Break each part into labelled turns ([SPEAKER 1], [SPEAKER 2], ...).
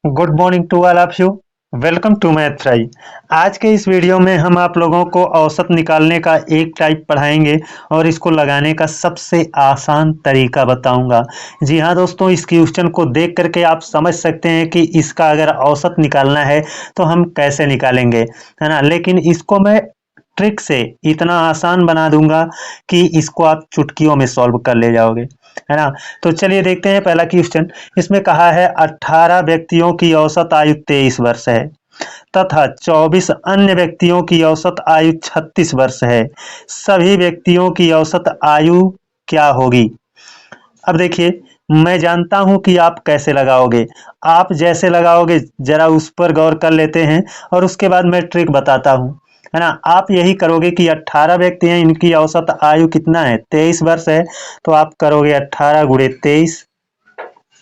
[SPEAKER 1] Good morning to all of you. Welcome to math fry. आज के इस video में हम आप लोगों को औसत निकालने का एक टाइप पढ़ाएंगे और इसको लगाने का सबसे आसान तरीका बताऊंगा। जी हाँ दोस्तों, इस क्वेश्चन को देख करके आप समझ सकते हैं कि इसका अगर औसत निकालना है तो हम कैसे निकालेंगे, है ना। लेकिन इसको मैं ट्रिक से इतना आसान बना दूंगा कि इसको आप चुटकियों में सॉल्व कर ले जाओगे, है ना। तो चलिए देखते हैं पहला क्वेश्चन। इसमें कहा है 18 व्यक्तियों की औसत आयु 23 वर्ष है तथा 24 अन्य व्यक्तियों की औसत आयु 36 वर्ष है। सभी व्यक्तियों की औसत आयु क्या होगी। अब देखिए, मैं जानता हूं कि आप कैसे लगाओगे। आप जैसे लगाओगे जरा उस पर गौर कर लेते हैं और उसके बाद मैं ट्रिक बताता हूं, है ना। आप यही करोगे कि 18 व्यक्ति हैं, इनकी औसत आयु कितना है, 23 वर्ष है। तो आप करोगे 18 गुणे 23,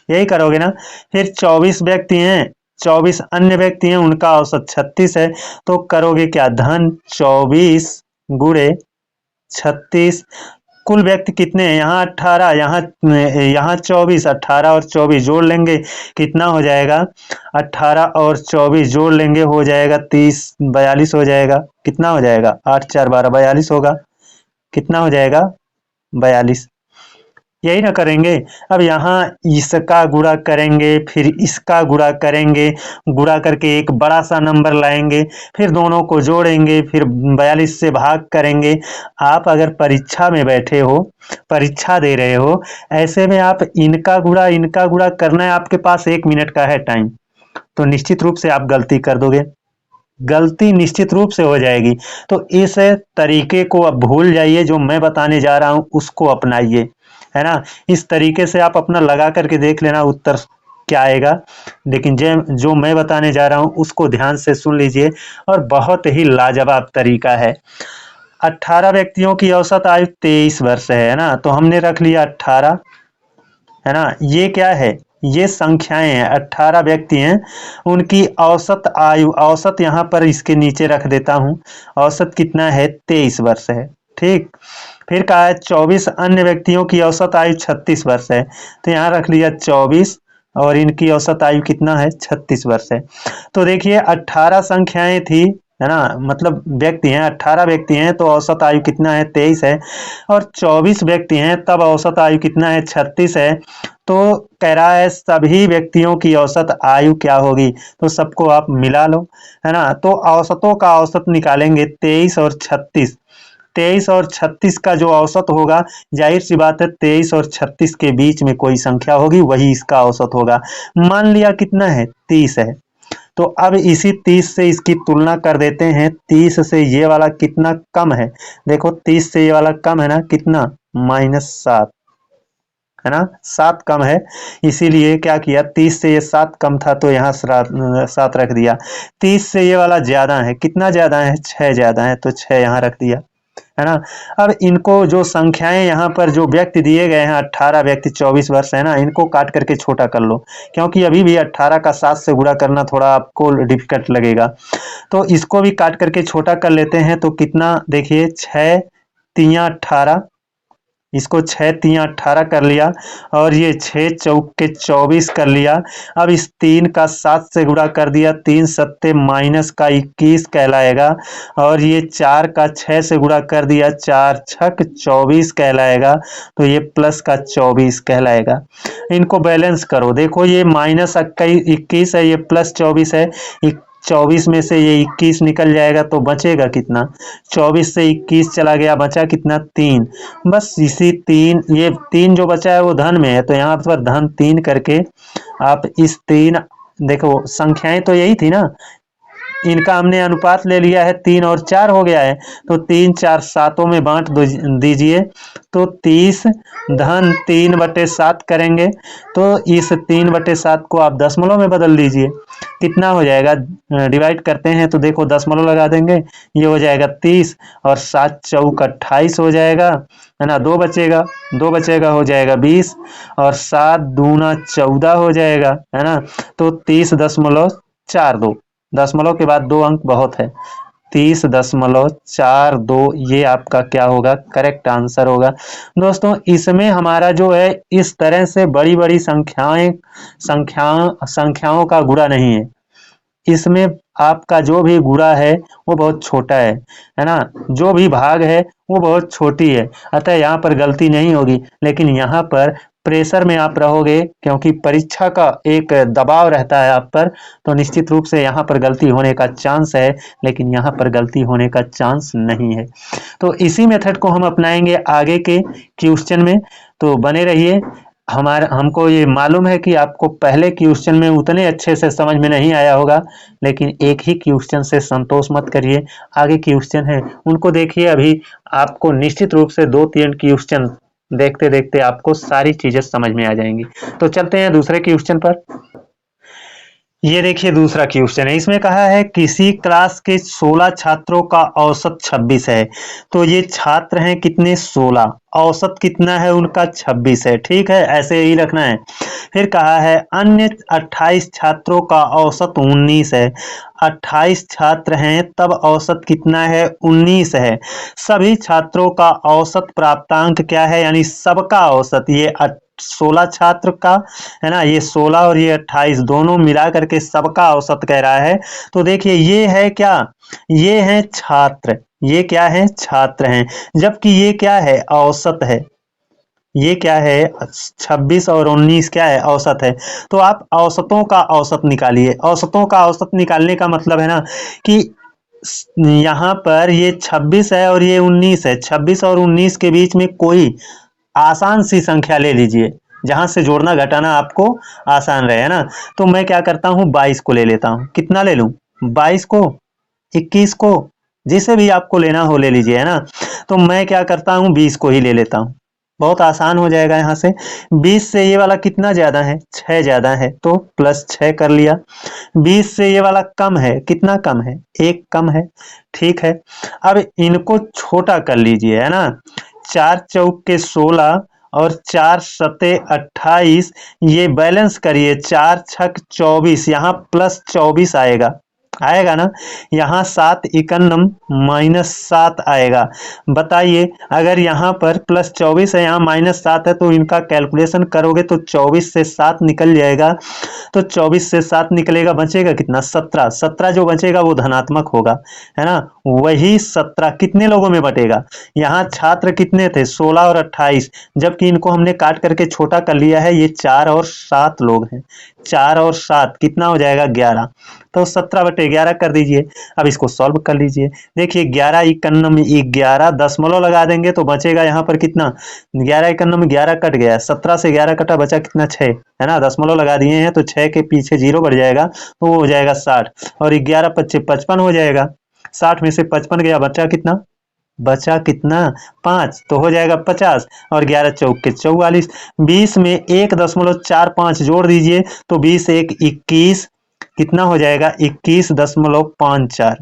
[SPEAKER 1] यही करोगे ना। फिर 24 व्यक्ति हैं, 24 अन्य व्यक्ति हैं, उनका औसत 36 है। तो करोगे क्या, धन 24 गुणे 36। कुल व्यक्ति कितने हैं, यहाँ 18, यहाँ 24, 18 और 24 जोड़ लेंगे, कितना हो जाएगा, 18 और 24 जोड़ लेंगे हो जाएगा 30, 42 हो जाएगा। कितना हो जाएगा, 8 4 12 42 होगा। कितना हो जाएगा, 42। यही ना करेंगे। अब यहाँ इसका गुणा करेंगे, फिर इसका गुणा करेंगे, गुणा करके एक बड़ा सा नंबर लाएंगे, फिर दोनों को जोड़ेंगे, फिर 42 से भाग करेंगे। आप अगर परीक्षा में बैठे हो, परीक्षा दे रहे हो, ऐसे में आप इनका गुणा करना है, आपके पास 1 मिनट का है टाइम, तो निश्चित रूप से आप गलती कर दोगे, गलती निश्चित रूप से हो जाएगी। तो इस तरीके को अब भूल जाइए, जो मैं बताने जा रहा हूं उसको अपनाइए, है ना। इस तरीके से आप अपना लगा करके देख लेना उत्तर क्या आएगा। लेकिन जो मैं बताने जा रहा हूं उसको ध्यान से सुन लीजिए, और बहुत ही लाजवाब तरीका है। 18 व्यक्तियों की औसत आयु 23 वर्ष है ना। तो हमने रख लिया 18, है ना। ये क्या है, ये संख्याएं हैं, 18 व्यक्ति हैं, उनकी औसत आयु, औसत यहाँ पर इसके नीचे रख देता हूँ। औसत कितना है, 23 वर्ष है, ठीक। फिर कहा है 24 अन्य व्यक्तियों की औसत आयु 36 वर्ष है। तो यहाँ रख लिया 24 और इनकी औसत आयु कितना है, 36 वर्ष है। तो देखिए 18 संख्याएं थी, है ना, मतलब व्यक्ति हैं, 18 व्यक्ति हैं तो औसत आयु कितना है, 23 है। और 24 व्यक्ति हैं तब औसत आयु कितना है, 36 है। तो कह रहा है सभी व्यक्तियों की औसत आयु क्या होगी। तो सबको आप मिला लो, है ना। तो औसतों का औसत निकालेंगे, 23 और 36। 23 और 36 का जो औसत होगा, जाहिर सी बात है 23 और 36 के बीच में कोई संख्या होगी, वही इसका औसत होगा। मान लिया कितना है, 30 है। तो अब इसी 30 से इसकी तुलना कर देते हैं। 30 से ये वाला कितना कम है, देखो 30 से ये वाला कम है ना, कितना, -7, है ना, 7 कम है। इसीलिए क्या किया, 30 से ये 7 कम था तो यहाँ 7 रख दिया। 30 से ये वाला ज्यादा है, कितना ज्यादा है, 6 ज्यादा है, तो 6 यहाँ रख दिया, है ना। अब इनको जो संख्याएं यहाँ पर जो व्यक्ति दिए गए हैं, 18 व्यक्ति 24 वर्ष, है ना, इनको काट करके छोटा कर लो, क्योंकि अभी भी 18 का 7 से गुणा करना थोड़ा आपको डिफिकल्ट लगेगा। तो इसको भी काट करके छोटा कर लेते हैं। तो कितना, देखिए 6 तिया 18, इसको 6 तिया 18 कर लिया, और ये 6 चौके 24 कर लिया। अब इस 3 का 7 से गुणा कर दिया, 3 सत्ते माइनस का 21 कहलाएगा। और ये 4 का 6 से गुणा कर दिया, 4 छक 24 कहलाएगा। तो ये प्लस का 24 कहलाएगा। इनको बैलेंस करो, देखो ये माइनस 21 है, ये प्लस 24 है। 24 में से ये 21 निकल जाएगा तो बचेगा कितना, 24 से 21 चला गया, बचा कितना, 3। बस इसी 3, ये 3 जो बचा है वो धन में है, तो यहाँ पर धन 3 करके आप इस 3, देखो संख्याएं तो यही थी ना, इनका हमने अनुपात ले लिया है, 3 और 4 हो गया है। तो 3 4 सातों में बांट दीजिए, तो 30 धन 3/7 करेंगे। तो इस 3/7 को आप दशमलव में बदल दीजिए, कितना हो जाएगा, डिवाइड करते हैं तो देखो दशमलव लगा देंगे, ये हो जाएगा 30, और 7 चौक 28 हो जाएगा, है ना। 2 बचेगा, 2 बचेगा, हो जाएगा 20, और 7 दूना 14 हो जाएगा, है ना। तो 30.42, दशमलव के बाद 2 अंक बहुत है, 30.42 ये आपका क्या होगा, करेक्ट आंसर होगा। दोस्तों इसमें हमारा जो है इस तरह से बड़ी बड़ी संख्याओं का गुणा नहीं है, इसमें आपका जो भी गुणा है वो बहुत छोटा है ना, जो भी भाग है वो बहुत छोटी है, अतः यहाँ पर गलती नहीं होगी। लेकिन यहाँ पर प्रेशर में आप रहोगे क्योंकि परीक्षा का एक दबाव रहता है आप पर, तो निश्चित रूप से यहाँ पर गलती होने का चांस है, लेकिन यहाँ पर गलती होने का चांस नहीं है। तो इसी मेथड को हम अपनाएंगे आगे के क्वेश्चन में, तो बने रहिए। हमको ये मालूम है कि आपको पहले क्वेश्चन में उतने अच्छे से समझ में नहीं आया होगा, लेकिन एक ही क्वेश्चन से संतोष मत करिए, आगे क्वेश्चन है उनको देखिए। अभी आपको निश्चित रूप से 2-3 क्वेश्चन देखते देखते आपको सारी चीजें समझ में आ जाएंगी। तो चलते हैं दूसरे क्वेश्चन पर। ये देखिए दूसरा क्वेश्चन है, इसमें कहा है किसी क्लास के 16 छात्रों का औसत 26 है। तो ये छात्र हैं कितने, 16, औसत कितना है उनका, 26 है। ठीक है, ऐसे ही रखना है। फिर कहा है अन्य 28 छात्रों का औसत 19 है। 28 छात्र हैं तब औसत कितना है, 19 है। सभी छात्रों का औसत प्राप्तांक क्या है, यानी सबका औसत, ये 16 छात्र का है ना, ये 16 और ये 28 दोनों मिला करके सबका औसत कह रहा है। तो देखिए ये है क्या, ये है छात्र, ये क्या है, छात्र हैं, जबकि ये क्या है, औसत है। ये क्या है, 26 और 19 क्या है, औसत है। तो आप औसतों का औसत निकालिए। औसतों का औसत निकालने का मतलब है ना कि यहाँ पर ये 26 है और ये 19 है, 26 और 19 के बीच में कोई आसान सी संख्या ले लीजिए जहां से जोड़ना घटाना आपको आसान रहे, है ना। तो मैं क्या करता हूँ, 22 को ले लेता हूँ। कितना ले लूं, 22 को, 21 को, जिसे भी आपको लेना हो ले लीजिए, है ना। तो मैं क्या करता हूँ, 20 को ही ले लेता हूँ, बहुत आसान हो जाएगा। यहाँ से 20 से ये वाला कितना ज्यादा है, 6 ज्यादा है, तो +6 कर लिया। 20 से ये वाला कम है, कितना कम है, 1 कम है। ठीक है, अब इनको छोटा कर लीजिए, है ना। 4 चौक के 16 और 4 सते 28, ये बैलेंस करिए, 4 छक 24, यहाँ +24 आएगा, आएगा ना। यहाँ 7 इकन्नम -7 आएगा। बताइए अगर यहाँ पर +24 है, यहाँ -7 है, तो इनका कैलकुलेशन करोगे तो 24 से 7 निकल जाएगा। तो 24 से 7 निकलेगा, बचेगा कितना, 17। 17 जो बचेगा वो धनात्मक होगा, है ना। वही 17 कितने लोगों में बटेगा, यहाँ छात्र कितने थे, 16 और 28, जबकि इनको हमने काट करके छोटा कर लिया है, ये 4 और 7 लोग हैं। 4 और 7 कितना हो जाएगा, 11। तो 17/11 कर दीजिए। अब इसको सॉल्व कर लीजिए। देखिए 11 इकन्नम 11, दशमलव लगा देंगे तो बचेगा यहाँ पर कितना, 11 इकन्नम 11 कट गया, 17 से 11 कटा, बचा कितना, 6, है ना। दशमलव लगा दिए हैं तो 6 के पीछे 0 बढ़ जाएगा, तो वो हो जाएगा 60, और 11 × 25 55 हो जाएगा। 60 में से 55 गया, बचा कितना, बचा कितना, 5, तो हो जाएगा 50, और 11 चौक के 44। 20 में 1.45 जोड़ दीजिए तो 20 1 21, कितना हो जाएगा, 21.54,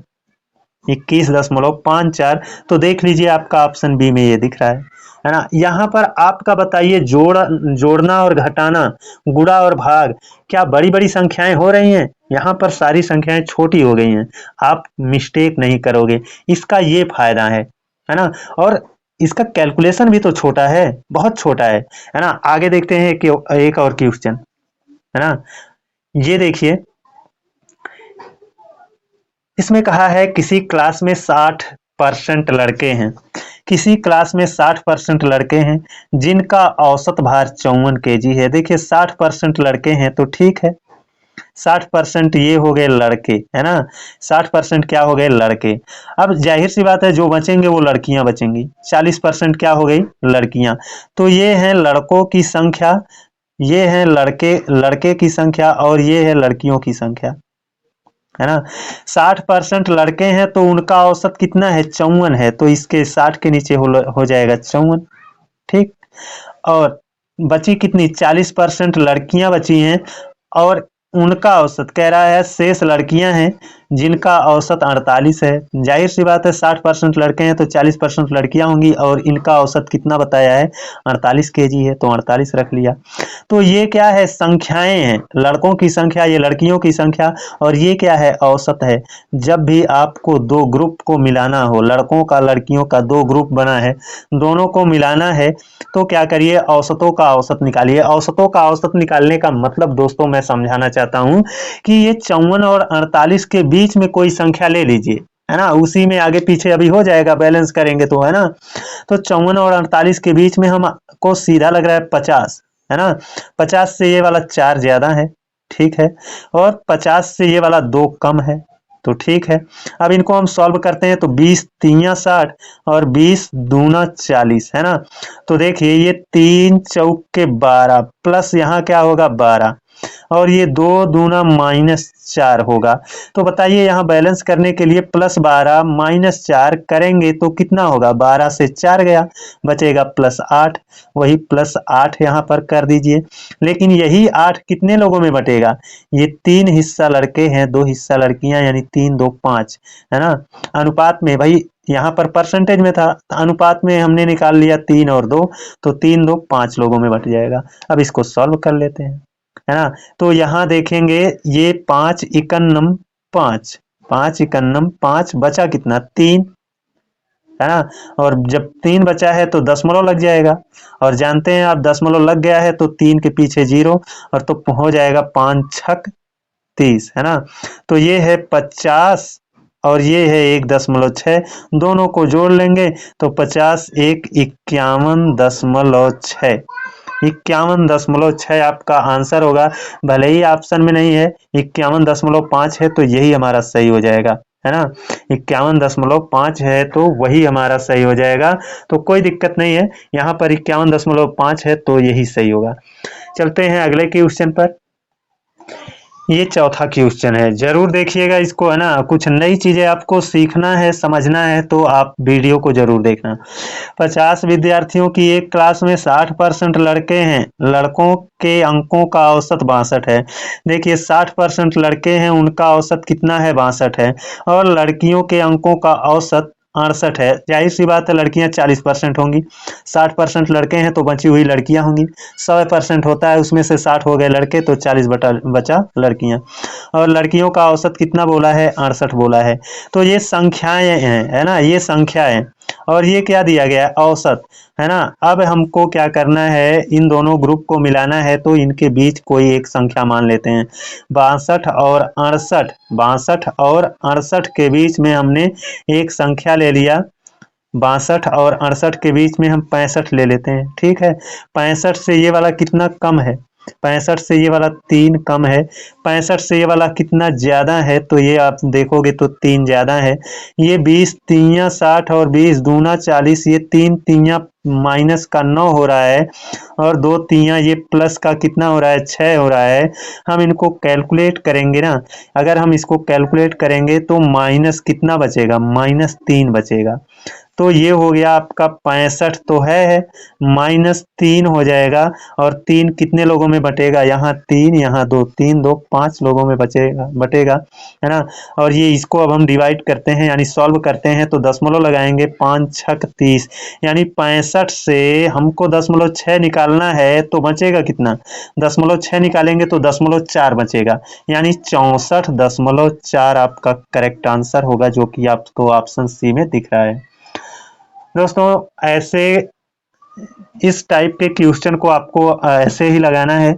[SPEAKER 1] 21.54। तो देख लीजिए आपका ऑप्शन बी में ये दिख रहा है ना। यहाँ पर आपका बताइए, जोड़ना और घटाना, गुणा और भाग, क्या बड़ी बड़ी संख्याएं हो रही हैं, यहाँ पर सारी संख्याएं छोटी हो गई हैं। आप मिस्टेक नहीं करोगे, इसका ये फायदा है ना। और इसका कैलकुलेशन भी तो छोटा है, बहुत छोटा है ना। आगे देखते हैं कि एक और क्वेश्चन, है ना। ये देखिए इसमें कहा है किसी क्लास में 60% लड़के हैं, किसी क्लास में 60% लड़के हैं जिनका औसत भार 54 kg है। देखिए 60% लड़के हैं तो ठीक है, 60% ये हो गए लड़के, है ना। 60% क्या हो गए, लड़के। अब जाहिर सी बात है जो बचेंगे वो लड़कियां बचेंगी। 40% क्या हो गई, लड़कियां। तो ये है लड़कों की संख्या, ये है लड़के की संख्या, और ये है लड़कियों की संख्या, है ना। 60% लड़के हैं तो उनका औसत कितना है, 54 है, तो इसके 60 के नीचे हो जाएगा 54। ठीक, और बची कितनी, 40% लड़कियां बची हैं, और उनका औसत कह रहा है, शेष लड़कियां हैं, जिनका औसत 48 है। जाहिर सी बात है 60% लड़के हैं तो 40% लड़कियां होंगी और इनका औसत कितना बताया है 48 केजी है, तो 48 रख लिया। तो ये क्या है, संख्याएं हैं, लड़कों की संख्या, ये लड़कियों की संख्या, और ये क्या है, औसत है। जब भी आपको दो ग्रुप को मिलाना हो, लड़कों का लड़कियों का दो ग्रुप बना है, दोनों को मिलाना है, तो क्या करिए, औसतों का औसत निकालिए। औसतों का औसत निकालने का मतलब दोस्तों मैं समझाना चाहता हूं कि ये 54 और 48 के बीच में कोई संख्या ले लीजिए, है ना, उसी में आगे पीछे अभी हो जाएगा, बैलेंस करेंगे तो, है ना। तो 54 और 48 के बीच में हमको सीधा लग रहा है 50, है ना। 50 से ये वाला 4 ज्यादा है, ठीक है, और 50 से ये वाला 2 कम है, तो ठीक है। अब इनको हम सॉल्व करते हैं तो 20 तिया 60 और 20 दूना 40, है ना। तो देखिए ये 3 चौके 12 प्लस यहाँ क्या होगा 12, और ये 2 दूना -4 होगा। तो बताइए यहाँ बैलेंस करने के लिए +12 -4 करेंगे तो कितना होगा, 12 से 4 गया, बचेगा +8, वही +8 यहाँ पर कर दीजिए। लेकिन यही 8 कितने लोगों में बटेगा, ये 3 हिस्सा लड़के हैं, 2 हिस्सा लड़कियां, यानी 3 2 5, है ना। अनुपात में भाई, यहाँ पर परसेंटेज में था, अनुपात में हमने निकाल लिया 3 और 2, तो 3 2 5 लोगों में बट जाएगा। अब इसको सॉल्व कर लेते हैं, है ना। तो यहाँ देखेंगे ये 5 इकन्नम 5, 5 इकन्नम 5, बचा कितना 3, है ना। और जब 3 बचा है तो दशमलव लग जाएगा, और जानते हैं आप दशमलव लग गया है तो 3 के पीछे 0, और तो हो जाएगा 5 छक 30, है ना। तो ये है 50 और ये है 1.6, दोनों को जोड़ लेंगे तो 50 1 51.6, 51.6 आपका आंसर होगा। भले ही ऑप्शन में नहीं है, 51.5 है तो यही हमारा सही हो जाएगा, है ना। 51.5 है तो वही हमारा सही हो जाएगा, तो कोई दिक्कत नहीं है, यहाँ पर 51.5 है तो यही सही होगा। चलते हैं अगले क्वेश्चन पर। ये चौथा क्वेश्चन है, जरूर देखिएगा इसको, है ना। कुछ नई चीजें आपको सीखना है, समझना है, तो आप वीडियो को जरूर देखना। 50 विद्यार्थियों की एक क्लास में 60% लड़के हैं, लड़कों के अंकों का औसत 62 है। देखिए 60% लड़के हैं, उनका औसत कितना है 62 है, और लड़कियों के अंकों का औसत 68 है। जाहिर सी बात है लड़कियां 40% होंगी, 60% लड़के हैं तो बची हुई लड़कियां होंगी। 100% होता है, उसमें से 60 हो गए लड़के तो 40 बचा लड़कियां, और लड़कियों का औसत कितना बोला है 68 बोला है। तो ये संख्याएं हैं, है ना, ये संख्या है, और ये क्या दिया गया है औसत, है ना। अब हमको क्या करना है, इन दोनों ग्रुप को मिलाना है, तो इनके बीच कोई एक संख्या मान लेते हैं। 62 और 68 के बीच में हमने एक संख्या ले लिया, 62 और 68 के बीच में हम 65 ले लेते हैं, ठीक है। 65 से ये वाला कितना कम है, 65 से ये वाला 3 कम है। 65 से ये वाला कितना ज्यादा है, तो ये आप देखोगे तो 3 ज्यादा है। ये 20 तिया 60 और 20 दूना 40, ये 3 तिया माइनस का 9 हो रहा है, और 2 तिया ये प्लस का कितना हो रहा है 6 हो रहा है। हम इनको कैलकुलेट करेंगे ना, अगर हम इसको कैलकुलेट करेंगे तो माइनस कितना बचेगा, -3 बचेगा। तो ये हो गया आपका 65 तो है, -3 हो जाएगा, और 3 कितने लोगों में बटेगा, यहाँ 3 यहाँ 2, 3 2 5 लोगों में बटेगा, है ना। और ये इसको अब हम डिवाइड करते हैं, यानी सॉल्व करते हैं, तो दशमलव लगाएंगे, 5 छक 30, यानी 65 से हमको 0.6 निकालना है, तो बचेगा कितना, 0.6 निकालेंगे तो 0.4 बचेगा, यानी 64.4 आपका करेक्ट आंसर होगा, जो कि आपको ऑप्शन सी में दिख रहा है। दोस्तों ऐसे इस टाइप के क्वेश्चन को आपको ऐसे ही लगाना है,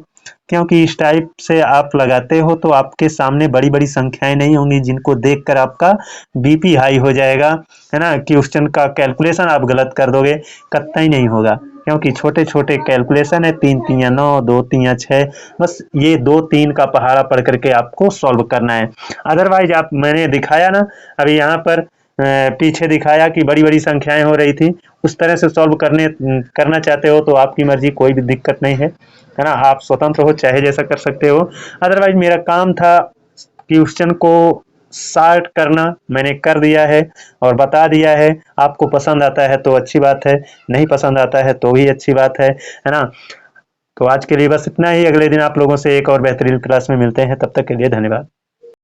[SPEAKER 1] क्योंकि इस टाइप से आप लगाते हो तो आपके सामने बड़ी बड़ी संख्याएं नहीं होंगी, जिनको देखकर आपका बीपी हाई हो जाएगा, है ना। क्वेश्चन का कैलकुलेशन आप गलत कर दोगे, कतई नहीं होगा, क्योंकि छोटे छोटे कैलकुलेशन है, 3 तिया 9, 2 तिया 6, बस ये 2 3 का पहाड़ा पढ़ करके आपको सॉल्व करना है। अदरवाइज आप, मैंने दिखाया ना अभी यहाँ पर, पीछे दिखाया कि बड़ी बड़ी संख्याएं हो रही थी, उस तरह से सॉल्व करना चाहते हो तो आपकी मर्जी, कोई भी दिक्कत नहीं है ना, आप स्वतंत्र हो, चाहे जैसा कर सकते हो। अदरवाइज मेरा काम था क्वेश्चन को सॉर्ट करना, मैंने कर दिया है और बता दिया है। आपको पसंद आता है तो अच्छी बात है, नहीं पसंद आता है तो भी अच्छी बात है ना। तो आज के लिए बस इतना ही, अगले दिन आप लोगों से एक और बेहतरीन क्लास में मिलते हैं, तब तक के लिए धन्यवाद।